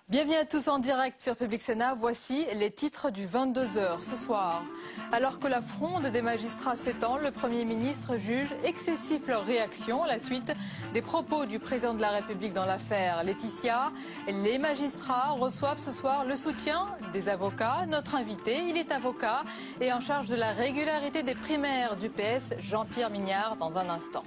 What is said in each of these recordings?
Bienvenue à tous en direct sur Public Sénat. Voici les titres du 22h ce soir. Alors que la fronde des magistrats s'étend, le Premier ministre juge excessif leur réaction à la suite des propos du président de la République dans l'affaire Laetitia. Les magistrats reçoivent ce soir le soutien des avocats. Notre invité, il est avocat et en charge de la régularité des primaires du PS, Jean-Pierre Mignard, dans un instant.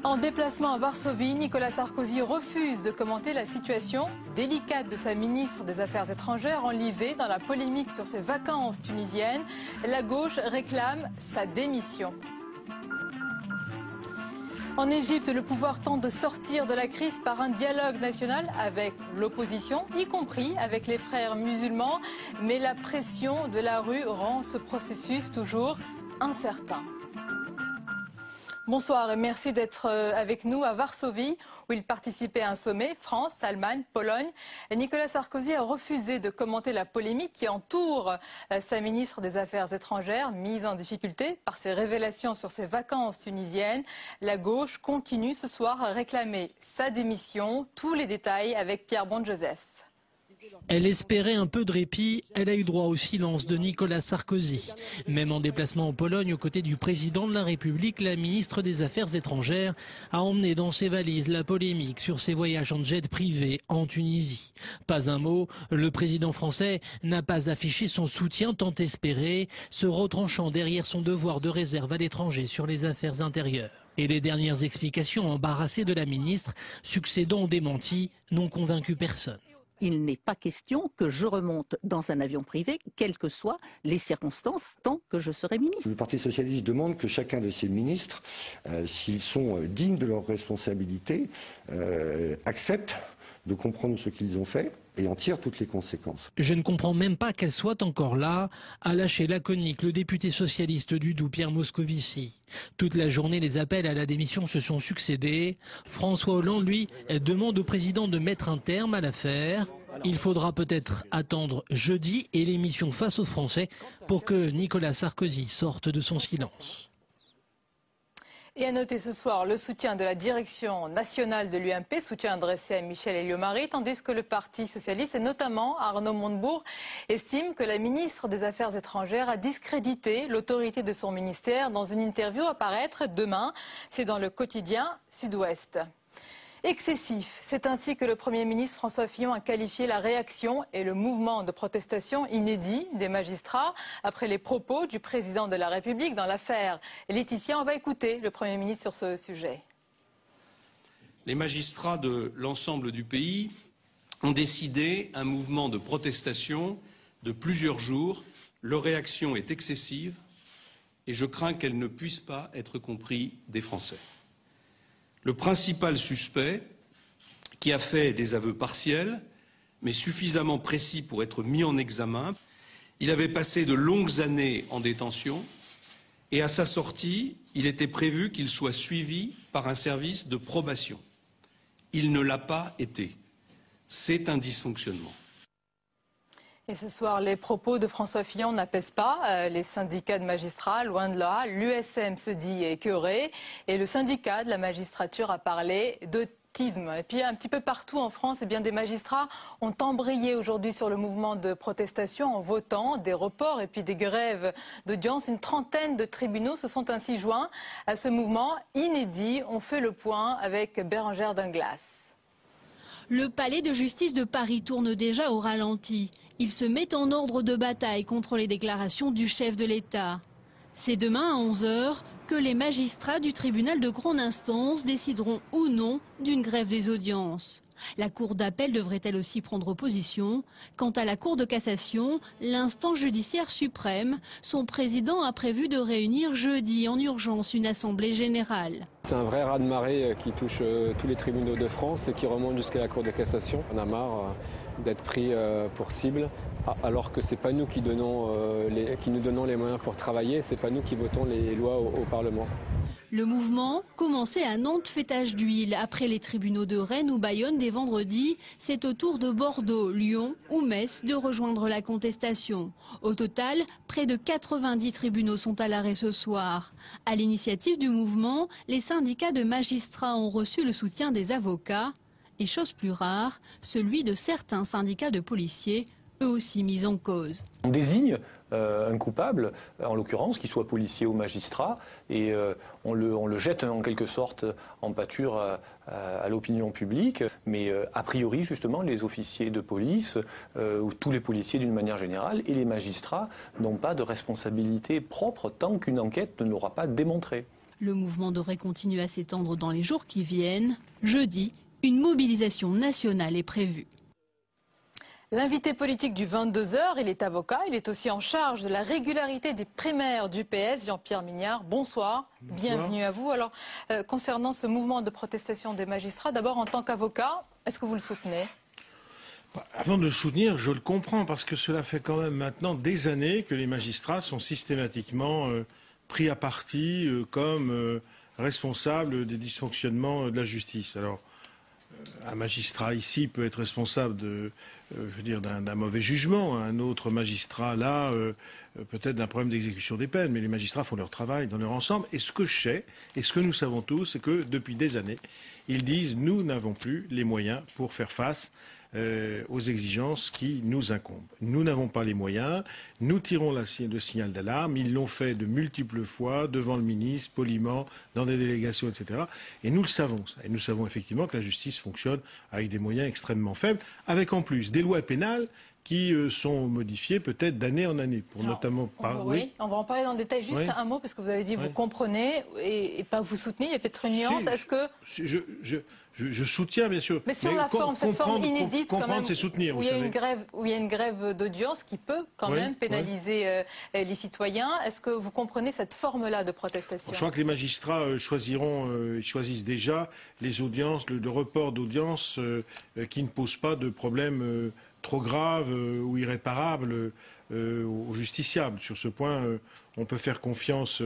En déplacement à Varsovie, Nicolas Sarkozy refuse de commenter la situation délicate de sa ministre des Affaires étrangères enlisée dans la polémique sur ses vacances tunisiennes. La gauche réclame sa démission. En Égypte, le pouvoir tente de sortir de la crise par un dialogue national avec l'opposition, y compris avec les frères musulmans. Mais la pression de la rue rend ce processus toujours incertain. Bonsoir et merci d'être avec nous à Varsovie où il participait à un sommet France, Allemagne, Pologne. Nicolas Sarkozy a refusé de commenter la polémique qui entoure sa ministre des Affaires étrangères, mise en difficulté par ses révélations sur ses vacances tunisiennes. La gauche continue ce soir à réclamer sa démission. Tous les détails avec Pierre Bonde-Joseph. Elle espérait un peu de répit, elle a eu droit au silence de Nicolas Sarkozy. Même en déplacement en Pologne aux côtés du président de la République, la ministre des Affaires étrangères a emmené dans ses valises la polémique sur ses voyages en jet privé en Tunisie. Pas un mot, le président français n'a pas affiché son soutien tant espéré, se retranchant derrière son devoir de réserve à l'étranger sur les affaires intérieures. Et les dernières explications embarrassées de la ministre, succédant aux démentis, n'ont convaincu personne. Il n'est pas question que je remonte dans un avion privé, quelles que soient les circonstances, tant que je serai ministre. Le Parti socialiste demande que chacun de ses ministres, s'ils sont dignes de leurs responsabilités, acceptent de comprendre ce qu'ils ont fait et en tirent toutes les conséquences. Je ne comprends même pas qu'elle soit encore là, a lâché laconique le député socialiste du Doubs, Pierre Moscovici. Toute la journée, les appels à la démission se sont succédés. François Hollande, lui, demande au président de mettre un terme à l'affaire. Il faudra peut-être attendre jeudi et l'émission Face aux Français pour que Nicolas Sarkozy sorte de son silence. Et à noter ce soir le soutien de la direction nationale de l'UMP, soutien adressé à Michel Elliot-Marie, tandis que le Parti socialiste et notamment Arnaud Montebourg estime que la ministre des Affaires étrangères a discrédité l'autorité de son ministère dans une interview à paraître demain. C'est dans le quotidien Sud-Ouest. Excessif, c'est ainsi que le Premier ministre François Fillon a qualifié la réaction et le mouvement de protestation inédit des magistrats après les propos du président de la République dans l'affaire Laetitia. On va écouter le Premier ministre sur ce sujet. Les magistrats de l'ensemble du pays ont décidé un mouvement de protestation de plusieurs jours. Leur réaction est excessive et je crains qu'elle ne puisse pas être comprise des Français. Le principal suspect, qui a fait des aveux partiels, mais suffisamment précis pour être mis en examen, il avait passé de longues années en détention et à sa sortie, il était prévu qu'il soit suivi par un service de probation. Il ne l'a pas été. C'est un dysfonctionnement. Et ce soir, les propos de François Fillon n'apaisent pas les syndicats de magistrats, loin de là. L'USM se dit écœuré et le syndicat de la magistrature a parlé d'autisme. Et puis un petit peu partout en France, des magistrats ont embrayé aujourd'hui sur le mouvement de protestation en votant des reports et puis des grèves d'audience. Une trentaine de tribunaux se sont ainsi joints à ce mouvement inédit. On fait le point avec Bérengère Danglas. Le palais de justice de Paris tourne déjà au ralenti. Il se met en ordre de bataille contre les déclarations du chef de l'État. C'est demain à 11 h que les magistrats du tribunal de grande instance décideront ou non d'une grève des audiences. La Cour d'appel devrait-elle aussi prendre position? Quant à la Cour de cassation, l'instance judiciaire suprême, son président a prévu de réunir jeudi en urgence une assemblée générale. C'est un vrai raz-de-marée qui touche tous les tribunaux de France et qui remonte jusqu'à la Cour de cassation. On a marre d'être pris pour cible, alors que ce n'est pas nous qui nous donnons les moyens pour travailler, ce n'est pas nous qui votons les lois au Parlement. Le mouvement, commencé à Nantes, fait tache d'huile. Après les tribunaux de Rennes ou Bayonne dès vendredi, c'est au tour de Bordeaux, Lyon ou Metz de rejoindre la contestation. Au total, près de 90 tribunaux sont à l'arrêt ce soir. À l'initiative du mouvement, les syndicats de magistrats ont reçu le soutien des avocats. Et chose plus rare, celui de certains syndicats de policiers, eux aussi mis en cause. On désigne un coupable, en l'occurrence, qu'il soit policier ou magistrat, et on le jette en quelque sorte en pâture à l'opinion publique. Mais a priori, justement, les officiers de police, ou tous les policiers d'une manière générale, et les magistrats n'ont pas de responsabilité propre tant qu'une enquête ne l'aura pas démontré. Le mouvement devrait continuer à s'étendre dans les jours qui viennent. Jeudi, une mobilisation nationale est prévue. L'invité politique du 22h, il est avocat, il est aussi en charge de la régularité des primaires du PS, Jean-Pierre Mignard. Bonsoir, bienvenue à vous. Alors, concernant ce mouvement de protestation des magistrats, d'abord en tant qu'avocat, est-ce que vous le soutenez ? Avant de le soutenir, je le comprends, parce que cela fait quand même maintenant des années que les magistrats sont systématiquement pris à partie comme responsables des dysfonctionnements de la justice. Alors, un magistrat ici peut être responsable d'un mauvais jugement, un autre magistrat là peut-être d'un problème d'exécution des peines, mais les magistrats font leur travail dans leur ensemble. Et ce que je sais, et ce que nous savons tous, c'est que depuis des années, ils disent nous n'avons plus les moyens pour faire face aux exigences qui nous incombent. Nous n'avons pas les moyens, nous tirons le signal d'alarme, ils l'ont fait de multiples fois devant le ministre, poliment, dans des délégations, etc. Et nous le savons, ça. Et nous savons effectivement que la justice fonctionne avec des moyens extrêmement faibles, avec en plus des lois pénales qui sont modifiées peut-être d'année en année. Pour alors, notamment oui, on va en parler dans le détail. Juste un mot, parce que vous avez dit vous comprenez et pas vous soutenez. Il y a peut-être une nuance. Est-ce que... Je soutiens, bien sûr. Mais sur la forme, cette forme inédite, quand même, c'est soutenir, où il y a une grève d'audience qui peut quand même pénaliser les citoyens. Est-ce que vous comprenez cette forme-là de protestation ? Je crois que les magistrats choisissent déjà les audiences, le report d'audience qui ne pose pas de problème trop grave ou irréparable aux justiciables. Sur ce point, on peut faire confiance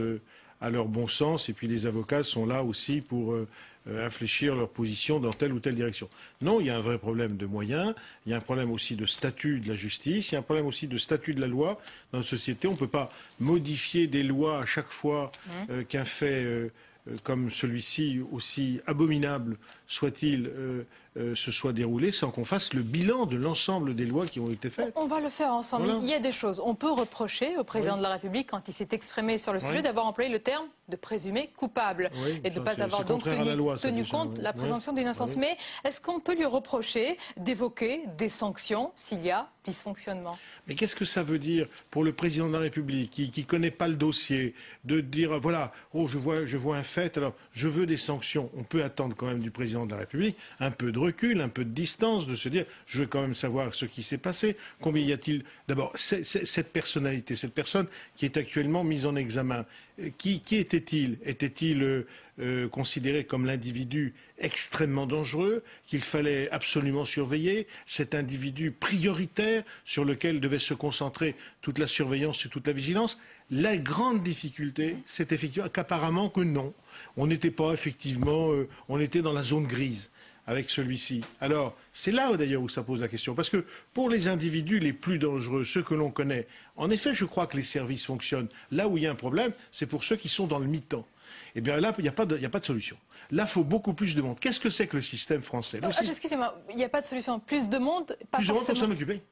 à leur bon sens, et puis les avocats sont là aussi pour infléchir leur position dans telle ou telle direction. Non, il y a un vrai problème de moyens, il y a un problème aussi de statut de la justice, il y a un problème aussi de statut de la loi dans notre société. On ne peut pas modifier des lois à chaque fois qu'un fait comme celui-ci, aussi abominable soit-il, se soit déroulé, sans qu'on fasse le bilan de l'ensemble des lois qui ont été faites. On va le faire ensemble. Voilà. Il y a des choses. On peut reprocher au président de la République, quand il s'est exprimé sur le sujet, d'avoir employé le terme de présumé coupable et de ne pas avoir donc tenu compte de la présomption d'innocence. Mais est-ce qu'on peut lui reprocher d'évoquer des sanctions s'il y a dysfonctionnement ? Mais qu'est-ce que ça veut dire pour le président de la République qui ne connaît pas le dossier, de dire voilà, oh, je vois un fait, alors je veux des sanctions. On peut attendre quand même du président de la République un peu de recul, un peu de distance, de se dire je veux quand même savoir ce qui s'est passé. Combien y a-t-il d'abord cette personnalité, cette personne qui est actuellement mise en examen, qui était-il ? Était-il considéré comme l'individu extrêmement dangereux, qu'il fallait absolument surveiller, cet individu prioritaire sur lequel devait se concentrer toute la surveillance et toute la vigilance? La grande difficulté, c'est effectivement qu'apparemment que non. On n'était pas effectivement, on était dans la zone grise avec celui-ci. Alors, c'est là d'ailleurs où ça pose la question. Parce que pour les individus les plus dangereux, ceux que l'on connaît, en effet, je crois que les services fonctionnent. Là où il y a un problème, c'est pour ceux qui sont dans le mi-temps. Eh bien là, il n'y a pas de solution. Là, il faut beaucoup plus de monde. Qu'est-ce que c'est que le système français? Excusez-moi, il n'y a pas de solution. Plus de monde, pas plus forcément... de monde pour s'en occuper.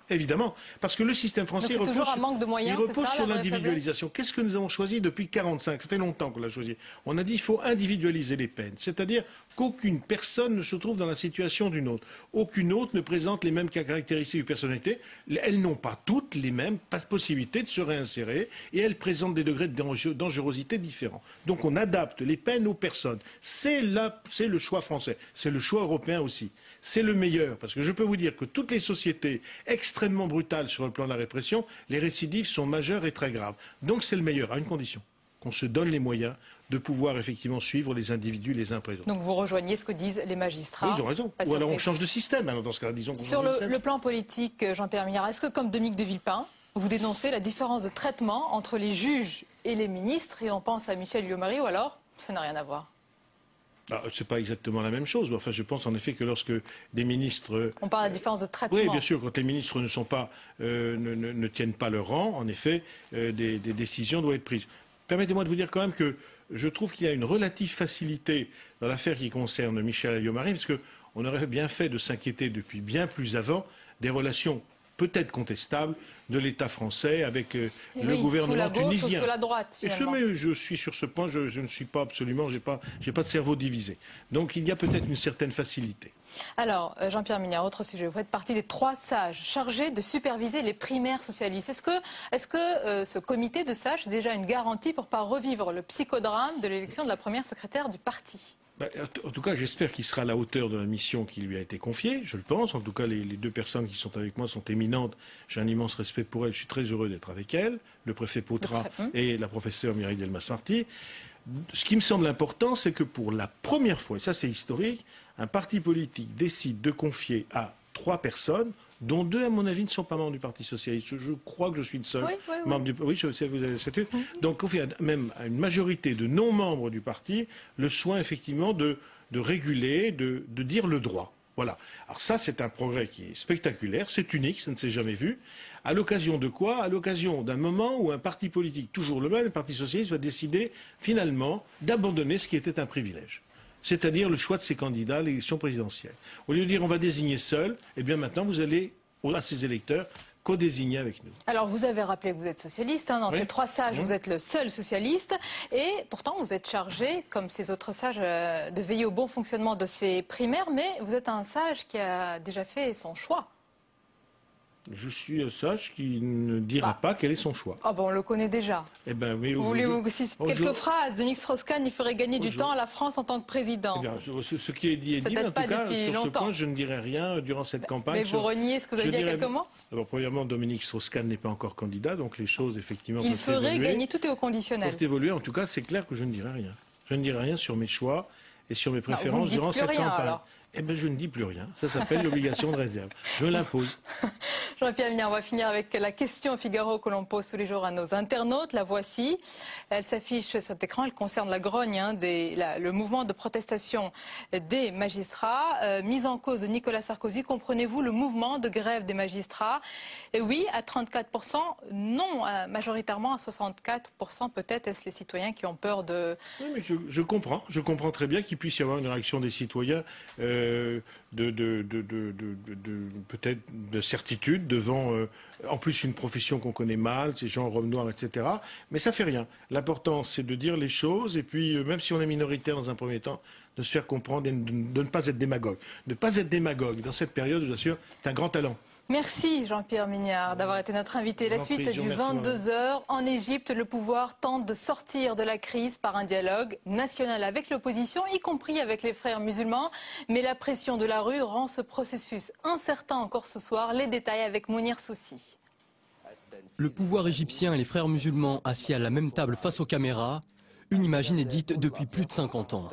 Évidemment, parce que le système français repose sur l'individualisation. Qu'est-ce que nous avons choisi depuis 1945? Ça fait longtemps qu'on l'a choisi. On a dit qu'il faut individualiser les peines, c'est-à-dire qu'aucune personne ne se trouve dans la situation d'une autre. Aucune autre ne présente les mêmes caractéristiques de personnalité. Elles n'ont pas toutes les mêmes possibilités de se réinsérer et elles présentent des degrés de dangerosité différents. Donc on adapte les peines aux personnes. C'est le choix français. C'est le choix européen aussi. C'est le meilleur, parce que je peux vous dire que toutes les sociétés extrêmement brutales sur le plan de la répression, les récidives sont majeures et très graves. Donc c'est le meilleur, à une condition, qu'on se donne les moyens de pouvoir effectivement suivre les individus les uns après les autres. Donc vous rejoignez ce que disent les magistrats. Oui, ils ont raison. Ou alors on change de système. Alors dans ce cas-là, disons qu'on change de système. Sur le plan politique, Jean-Pierre Mignard, est-ce que comme Dominique de Villepin, vous dénoncez la différence de traitement entre les juges et les ministres, et on pense à Michel Liaumarie, ou alors Ça n'a rien à voir. C'est pas exactement la même chose. Enfin, je pense en effet que lorsque des ministres... On parle de la différence de traitement. Oui, bien sûr, quand les ministres ne sont pas, ne tiennent pas leur rang, en effet, des décisions doivent être prises. Permettez-moi de vous dire quand même que je trouve qu'il y a une relative facilité dans l'affaire qui concerne Michel Alliot-Marie, parce qu'on aurait bien fait de s'inquiéter depuis bien plus avant des relations peut-être contestables de l'État français avec le gouvernement tunisien. Sous la gauche ou sous la droite, finalement. Je suis sur ce point, je ne suis pas absolument, j'ai pas de cerveau divisé. Donc il y a peut-être une certaine facilité. Alors, Jean-Pierre Mignard, autre sujet. Vous faites partie des 3 sages chargés de superviser les primaires socialistes. Est-ce que ce comité de sages est déjà une garantie pour ne pas revivre le psychodrame de l'élection de la première secrétaire du parti ? En tout cas, j'espère qu'il sera à la hauteur de la mission qui lui a été confiée, je le pense. En tout cas, les 2 personnes qui sont avec moi sont éminentes. J'ai un immense respect pour elles. Je suis très heureux d'être avec elles, le préfet Potra et la professeure Mireille Delmas-Marty. Ce qui me semble important, c'est que pour la première fois, et ça c'est historique, un parti politique décide de confier à 3 personnes, dont 2, à mon avis, ne sont pas membres du Parti Socialiste. Je crois que je suis le seul membre du... Oui, je sais, vous avez cette... Donc, confier même à une majorité de non-membres du parti le soin, effectivement, de réguler, de dire le droit. Voilà. Alors ça, c'est un progrès qui est spectaculaire, c'est unique, ça ne s'est jamais vu. À l'occasion de quoi? À l'occasion d'un moment où un parti politique, toujours le même, le Parti Socialiste, va décider, finalement, d'abandonner ce qui était un privilège. C'est-à-dire le choix de ses candidats à l'élection présidentielle. Au lieu de dire on va désigner seul, eh bien maintenant vous allez, à ces électeurs, co-désigner avec nous. Alors vous avez rappelé que vous êtes socialiste, dans ces 3 sages, vous êtes le seul socialiste, et pourtant vous êtes chargé, comme ces autres sages, de veiller au bon fonctionnement de ces primaires, mais vous êtes un sage qui a déjà fait son choix. Je suis un sage qui ne dira pas quel est son choix. Ah bon, on le connaît déjà. Eh ben, mais voulez-vous aussi quelques phrases de Strauss-Kahn, il ferait gagner du temps à la France en tant que président. Eh bien, ce qui est dit est dit, mais en tout cas, sur ce point, je ne dirai rien durant cette campagne. Mais vous reniez ce que vous avez dit il y a quelques mois? Alors, premièrement, Dominique Strauss-Kahn n'est pas encore candidat, donc les choses, effectivement, il ferait gagner, tout est au conditionnel. Peuvent évoluer, en tout cas, c'est clair que je ne dirai rien. Je ne dirai rien sur mes choix et sur mes préférences durant cette campagne. Alors. Eh bien, je ne dis plus rien. Ça s'appelle l'obligation de réserve. Je l'impose. Jean-Pierre Mignard, on va finir avec la question Figaro que l'on pose tous les jours à nos internautes. La voici. Elle s'affiche sur cet écran. Elle concerne la grogne, le mouvement de protestation des magistrats. Mise en cause de Nicolas Sarkozy. Comprenez-vous le mouvement de grève des magistrats? Et oui, à 34%. Non, majoritairement à 64%. Peut-être est-ce les citoyens qui ont peur de... Oui, mais je comprends. Je comprends très bien qu'il puisse y avoir une réaction des citoyens peut-être de certitude devant, en plus, une profession qu'on connaît mal, ces gens en robe noire, etc. Mais ça fait rien. L'important, c'est de dire les choses, et puis, même si on est minoritaire dans un premier temps, de se faire comprendre et de ne pas être démagogue. Ne pas être démagogue dans cette période, je vous assure, c'est un grand talent. Merci Jean-Pierre Mignard d'avoir été notre invité. La suite du 22h. En Égypte, le pouvoir tente de sortir de la crise par un dialogue national avec l'opposition, y compris avec les frères musulmans. Mais la pression de la rue rend ce processus incertain encore ce soir. Les détails avec Mounir Soussi. Le pouvoir égyptien et les frères musulmans assis à la même table face aux caméras. Une image inédite depuis plus de 50 ans.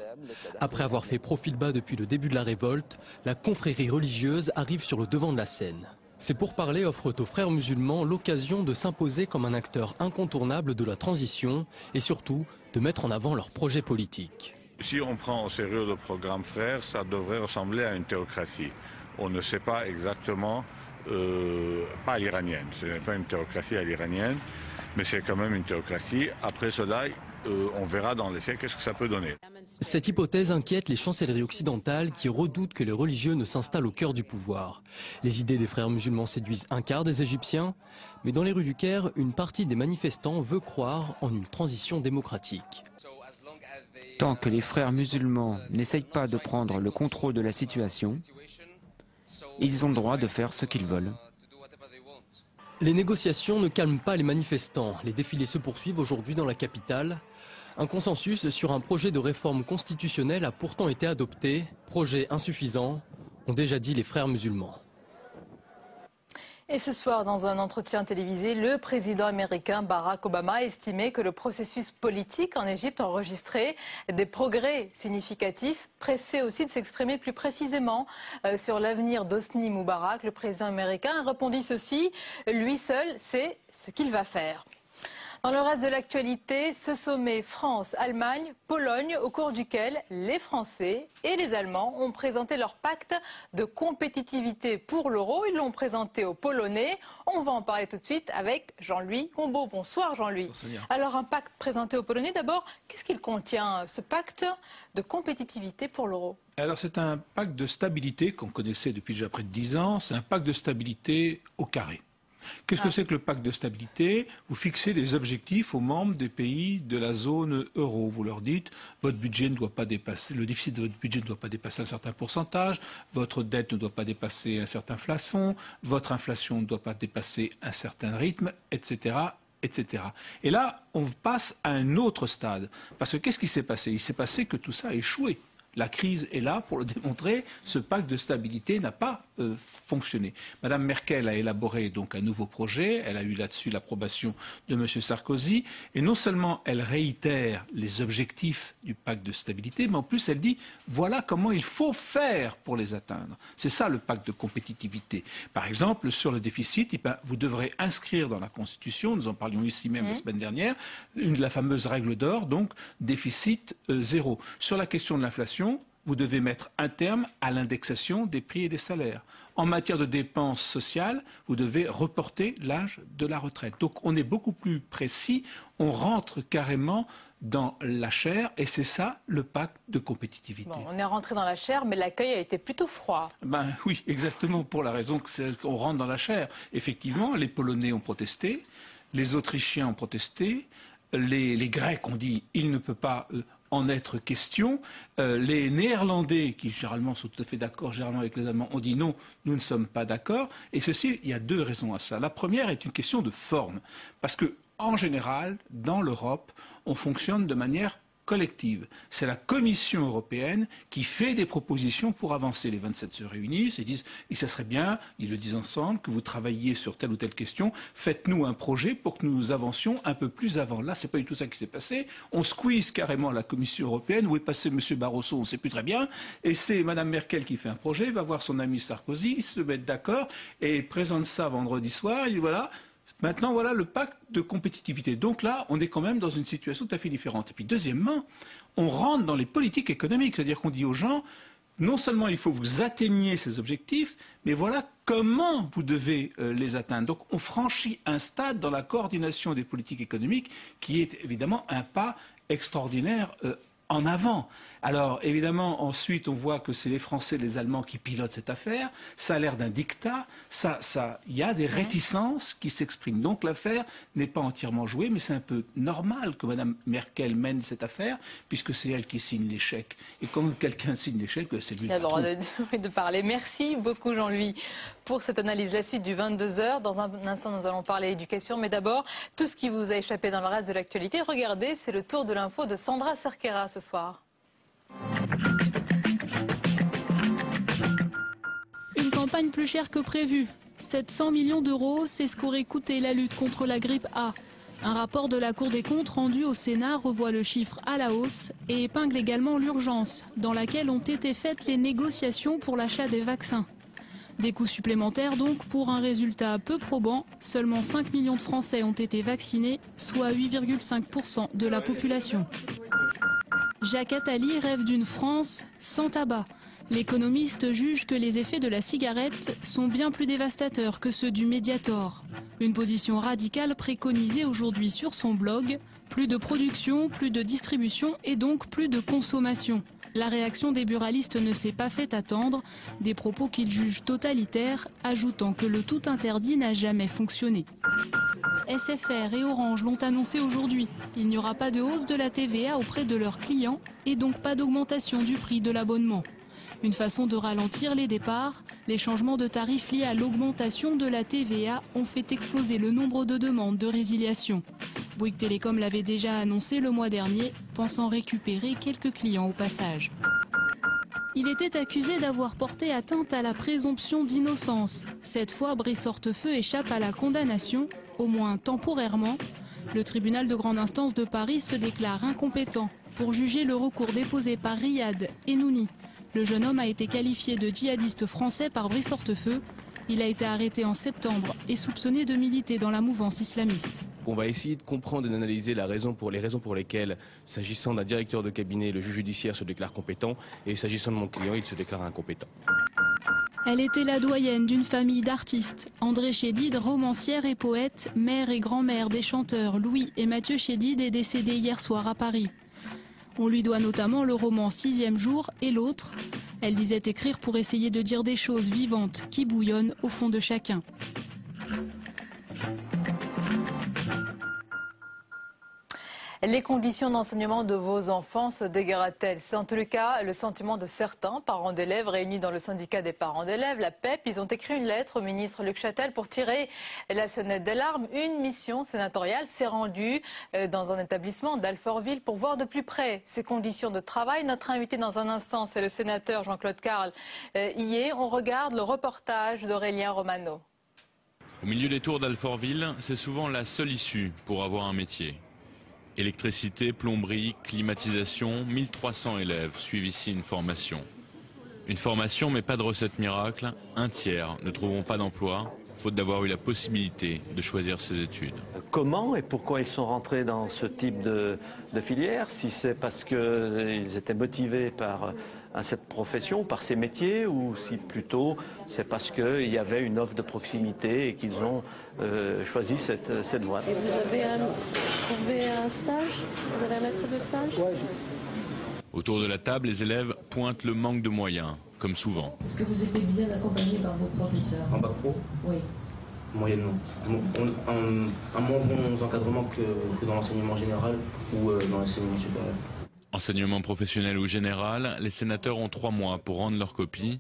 Après avoir fait profil bas depuis le début de la révolte, la confrérie religieuse arrive sur le devant de la scène. Ces pourparlers offrent aux frères musulmans l'occasion de s'imposer comme un acteur incontournable de la transition et surtout de mettre en avant leur projet politique. Si on prend au sérieux le programme Frères, ça devrait ressembler à une théocratie. On ne sait pas exactement, pas à l'iranienne, ce n'est pas une théocratie à l'iranienne, mais c'est quand même une théocratie. Après cela, on verra dans les faits qu'est-ce que ça peut donner. Cette hypothèse inquiète les chancelleries occidentales qui redoutent que les religieux ne s'installent au cœur du pouvoir. Les idées des frères musulmans séduisent un quart des Égyptiens, mais dans les rues du Caire, une partie des manifestants veut croire en une transition démocratique. Tant que les frères musulmans n'essayent pas de prendre le contrôle de la situation, ils ont le droit de faire ce qu'ils veulent. Les négociations ne calment pas les manifestants. Les défilés se poursuivent aujourd'hui dans la capitale. Un consensus sur un projet de réforme constitutionnelle a pourtant été adopté. Projet insuffisant, ont déjà dit les frères musulmans. Et ce soir, dans un entretien télévisé, le président américain Barack Obama a estimé que le processus politique en Égypte enregistrait des progrès significatifs, pressé aussi de s'exprimer plus précisément sur l'avenir d'Hosni Moubarak. Le président américain a répondu ceci, lui seul sait ce qu'il va faire. Dans le reste de l'actualité, ce sommet France-Allemagne, Pologne, au cours duquel les Français et les Allemands ont présenté leur pacte de compétitivité pour l'euro. Ils l'ont présenté aux Polonais. On va en parler tout de suite avec Jean-Louis Combeau. Bonsoir Jean-Louis. Alors un pacte présenté aux Polonais, d'abord, qu'est-ce qu'il contient, ce pacte de compétitivité pour l'euro? Alors c'est un pacte de stabilité qu'on connaissait depuis déjà près de 10 ans. C'est un pacte de stabilité au carré. Qu'est-ce que c'est que le pacte de stabilité? Vous fixez des objectifs aux membres des pays de la zone euro. Vous leur dites, votre budget ne doit pas dépasser, le déficit de votre budget ne doit pas dépasser un certain pourcentage, votre dette ne doit pas dépasser un certain plafond, votre inflation ne doit pas dépasser un certain rythme, etc. etc. Et là, on passe à un autre stade. Parce que qu'est-ce qui s'est passé? Il s'est passé que tout ça a échoué. La crise est là pour le démontrer. Ce pacte de stabilité n'a pas fonctionné. Madame Merkel a élaboré donc un nouveau projet. Elle a eu là-dessus l'approbation de M. Sarkozy. Et non seulement elle réitère les objectifs du pacte de stabilité, mais en plus elle dit voilà comment il faut faire pour les atteindre. C'est ça le pacte de compétitivité. Par exemple, sur le déficit, vous devrez inscrire dans la Constitution, nous en parlions ici même la semaine dernière, la fameuse règle d'or, donc déficit zéro. Sur la question de l'inflation, vous devez mettre un terme à l'indexation des prix et des salaires. En matière de dépenses sociales, vous devez reporter l'âge de la retraite. Donc on est beaucoup plus précis, on rentre carrément dans la chair et c'est ça le pacte de compétitivité. Bon, on est rentré dans la chair, mais l'accueil a été plutôt froid. Ben oui, exactement, pour la raison qu'on rentre dans la chair. Effectivement, les Polonais ont protesté, les Autrichiens ont protesté, les Grecs ont dit il ne peut pas en être question. Les Néerlandais, qui généralement sont tout à fait d'accord généralement avec les Allemands, ont dit non, nous ne sommes pas d'accord. Et ceci, il y a deux raisons à ça. La première est une question de forme. Parce que, en général, dans l'Europe, on fonctionne de manière collective. C'est la Commission européenne qui fait des propositions pour avancer. Les 27 se réunissent et disent « ça serait bien, ils le disent ensemble, que vous travailliez sur telle ou telle question, faites-nous un projet pour que nous avancions un peu plus avant ». Là, c'est pas du tout ça qui s'est passé. On squeeze carrément la Commission européenne. Où est passé M. Barroso, on ne sait plus très bien. Et c'est Mme Merkel qui fait un projet, va voir son ami Sarkozy, ils se mettent d'accord et présente ça vendredi soir. Et voilà. Maintenant, voilà le pacte de compétitivité. Donc là, on est quand même dans une situation tout à fait différente. Et puis deuxièmement, on rentre dans les politiques économiques. C'est-à-dire qu'on dit aux gens, non seulement il faut que vous atteigniez ces objectifs, mais voilà comment vous devez les atteindre. Donc on franchit un stade dans la coordination des politiques économiques qui est évidemment un pas extraordinaire en avant. Alors, évidemment, ensuite, on voit que c'est les Français et les Allemands qui pilotent cette affaire. Ça a l'air d'un diktat. Il y a des réticences qui s'expriment. Donc, l'affaire n'est pas entièrement jouée, mais c'est un peu normal que Mme Merkel mène cette affaire, puisque c'est elle qui signe les chèques. Et quand quelqu'un signe les chèques, c'est lui le patron. Il a le droit de parler. Merci beaucoup, Jean-Louis, pour cette analyse. La suite du 22h. Dans un instant, nous allons parler éducation. Mais d'abord, tout ce qui vous a échappé dans le reste de l'actualité, regardez, c'est le tour de l'info de Sandra Cerquera ce soir. Une campagne plus chère que prévu. 700 millions d'euros, c'est ce qu'aurait coûté la lutte contre la grippe A. Un rapport de la Cour des comptes rendu au Sénat revoit le chiffre à la hausse et épingle également l'urgence dans laquelle ont été faites les négociations pour l'achat des vaccins. Des coûts supplémentaires donc pour un résultat peu probant. Seulement 5 millions de Français ont été vaccinés, soit 8,5% de la population. Jacques Attali rêve d'une France sans tabac. L'économiste juge que les effets de la cigarette sont bien plus dévastateurs que ceux du Mediator. Une position radicale préconisée aujourd'hui sur son blog. Plus de production, plus de distribution et donc plus de consommation. La réaction des buralistes ne s'est pas fait attendre, des propos qu'ils jugent totalitaires, ajoutant que le tout interdit n'a jamais fonctionné. SFR et Orange l'ont annoncé aujourd'hui. Il n'y aura pas de hausse de la TVA auprès de leurs clients et donc pas d'augmentation du prix de l'abonnement. Une façon de ralentir les départs, les changements de tarifs liés à l'augmentation de la TVA ont fait exploser le nombre de demandes de résiliation. Bouygues Télécom l'avait déjà annoncé le mois dernier, pensant récupérer quelques clients au passage. Il était accusé d'avoir porté atteinte à la présomption d'innocence. Cette fois, Brice Hortefeux échappe à la condamnation, au moins temporairement. Le tribunal de grande instance de Paris se déclare incompétent pour juger le recours déposé par Riyad Enouni. Le jeune homme a été qualifié de djihadiste français par Brice Hortefeux. Il a été arrêté en septembre et soupçonné de militer dans la mouvance islamiste. on va essayer de comprendre et d'analyser les raisons pour lesquelles, s'agissant d'un directeur de cabinet, le juge judiciaire se déclare compétent et s'agissant de mon client, il se déclare incompétent. Elle était la doyenne d'une famille d'artistes. André Chédid, romancière et poète, mère et grand-mère des chanteurs Louis et Mathieu Chédid, est décédé hier soir à Paris. On lui doit notamment le roman 6e jour et l'autre. Elle disait écrire pour essayer de dire des choses vivantes qui bouillonnent au fond de chacun. Les conditions d'enseignement de vos enfants se dégradent-elles? C'est en tout cas le sentiment de certains parents d'élèves réunis dans le syndicat des parents d'élèves, la PEP. Ils ont écrit une lettre au ministre Luc Châtel pour tirer la sonnette d'alarme. Une mission sénatoriale s'est rendue dans un établissement d'Alfortville pour voir de plus près ces conditions de travail. Notre invité dans un instant, c'est le sénateur Jean-Claude Carle. Y est, on regarde le reportage d'Aurélien Romano. Au milieu des tours d'Alfortville, c'est souvent la seule issue pour avoir un métier. Électricité, plomberie, climatisation, 1300 élèves suivent ici une formation. Une formation mais pas de recette miracle, un tiers ne trouveront pas d'emploi, faute d'avoir eu la possibilité de choisir ses études. Comment et pourquoi ils sont rentrés dans ce type de filière? Si c'est parce qu'ils étaient motivés par cette profession, par ces métiers, ou si plutôt c'est parce qu'il y avait une offre de proximité et qu'ils ont choisi cette voie. Et vous avez trouvé un stage? Vous avez un maître de stage? Oui. Autour de la table, les élèves pointent le manque de moyens, comme souvent. Est-ce que vous êtes bien accompagné par vos professeurs? En bac pro? Oui. Moyennement. Un moins bon encadrement que dans l'enseignement général ou dans l'enseignement supérieur. Enseignement professionnel ou général, les sénateurs ont 3 mois pour rendre leur copie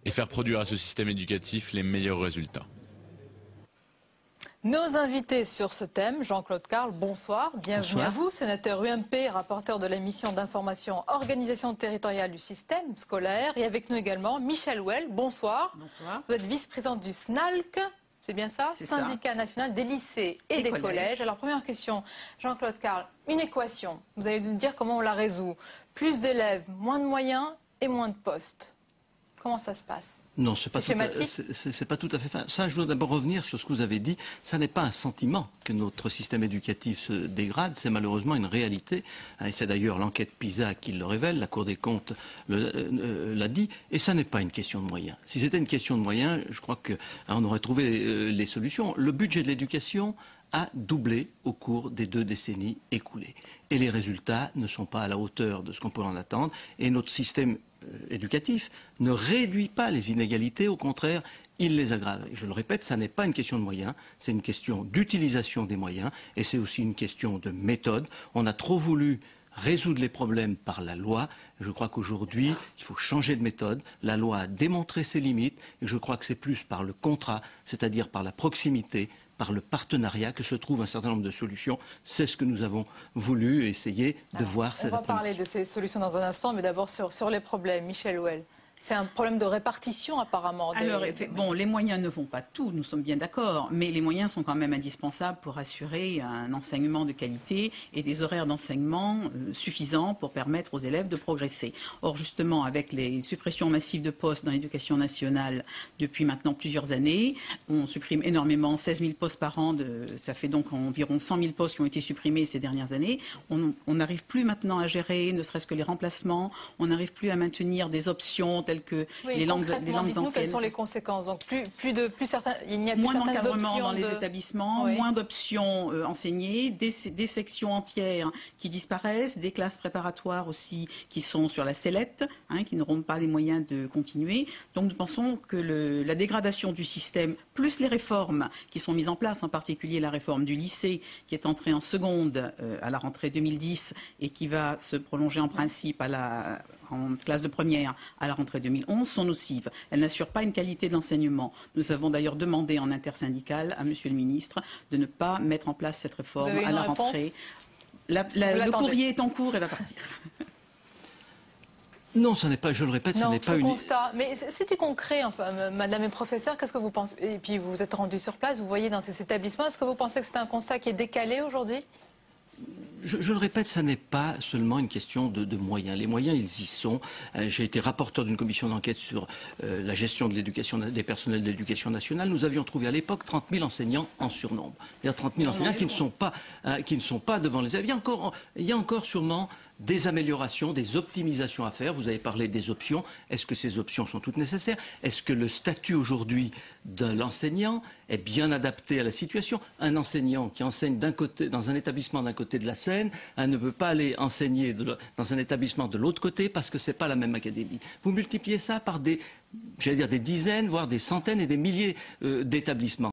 et faire produire à ce système éducatif les meilleurs résultats. Nos invités sur ce thème, Jean-Claude Carle, bonsoir. Bienvenue Bonsoir. à vous, sénateur UMP, rapporteur de la mission d'information Organisation territoriale du système scolaire. Et avec nous également Michèle Houel, bonsoir. Bonsoir. Vous êtes vice-présidente du SNALC, c'est bien ça? Syndicat national des lycées et des collèges. Alors première question, Jean-Claude Carle, une équation, vous allez nous dire comment on la résout. Plus d'élèves, moins de moyens et moins de postes. Comment ça se passe? Non, c'est pas tout à fait ça. Je dois d'abord revenir sur ce que vous avez dit. Ça n'est pas un sentiment que notre système éducatif se dégrade, c'est malheureusement une réalité. Et c'est d'ailleurs l'enquête PISA qui le révèle, la Cour des comptes l'a dit. Et ça n'est pas une question de moyens. Si c'était une question de moyens, je crois qu'on aurait trouvé les solutions. Le budget de l'éducation a doublé au cours des 2 décennies écoulées. Et les résultats ne sont pas à la hauteur de ce qu'on peut en attendre. Et notre système éducatif ne réduit pas les inégalités, au contraire, il les aggrave. Et je le répète, ça n'est pas une question de moyens, c'est une question d'utilisation des moyens et c'est aussi une question de méthode. On a trop voulu résoudre les problèmes par la loi. Je crois qu'aujourd'hui, il faut changer de méthode. La loi a démontré ses limites et je crois que c'est plus par le contrat, c'est-à-dire par la proximité, par le partenariat que se trouve un certain nombre de solutions. C'est ce que nous avons voulu essayer de voir. On va parler de ces solutions dans un instant, mais d'abord sur les problèmes. Michèle Houel. C'est un problème de répartition apparemment. Alors, bon, les moyens ne font pas tout, nous sommes bien d'accord, mais les moyens sont quand même indispensables pour assurer un enseignement de qualité et des horaires d'enseignement suffisants pour permettre aux élèves de progresser. Or, justement, avec les suppressions massives de postes dans l'éducation nationale depuis maintenant plusieurs années, on supprime énormément, 16 000 postes par an, ça fait donc environ 100 000 postes qui ont été supprimés ces dernières années. On n'arrive plus maintenant à gérer, ne serait-ce que les remplacements, on n'arrive plus à maintenir des options telles que les langues anciennes. Quelles sont les conséquences? Donc il n'y a plus moins certaines d'encadrement options dans les établissements, moins d'options enseignées, des sections entières qui disparaissent, des classes préparatoires aussi qui sont sur la sellette, qui n'auront pas les moyens de continuer. Donc nous pensons que la dégradation du système, plus les réformes qui sont mises en place, en particulier la réforme du lycée qui est entrée en seconde à la rentrée 2010 et qui va se prolonger en principe en classe de première à la rentrée 2011 sont nocives. Elles n'assurent pas une qualité de l'enseignement. Nous avons d'ailleurs demandé en intersyndicale à Monsieur le ministre de ne pas mettre en place cette réforme à la rentrée. Le courrier est en cours et va partir. Non, ce n'est pas, je le répète, ce n'est pas une... constat. Mais c'est du concret, enfin, madame et professeur, qu'est-ce que vous pensez? Et puis vous vous êtes rendu sur place, vous voyez dans ces établissements, est-ce que vous pensez que c'est un constat qui est décalé aujourd'hui? Je le répète, ça n'est pas seulement une question de moyens. Les moyens, ils y sont. J'ai été rapporteur d'une commission d'enquête sur la gestion de l'éducation des personnels de l'éducation nationale. Nous avions trouvé à l'époque 30 000 enseignants en surnombre. C'est-à-dire 30 000 enseignants qui ne sont pas devant les élèves. Il y a encore sûrement des améliorations, des optimisations à faire. Vous avez parlé des options. Est-ce que ces options sont toutes nécessaires? Est-ce que le statut aujourd'hui de l'enseignant est bien adapté à la situation? Un enseignant qui enseigne d'un côté, dans un établissement d'un côté de la Seine, ne peut pas aller enseigner dans un établissement de l'autre côté parce que ce n'est pas la même académie. Vous multipliez ça par des dizaines, voire des centaines et des milliers d'établissements.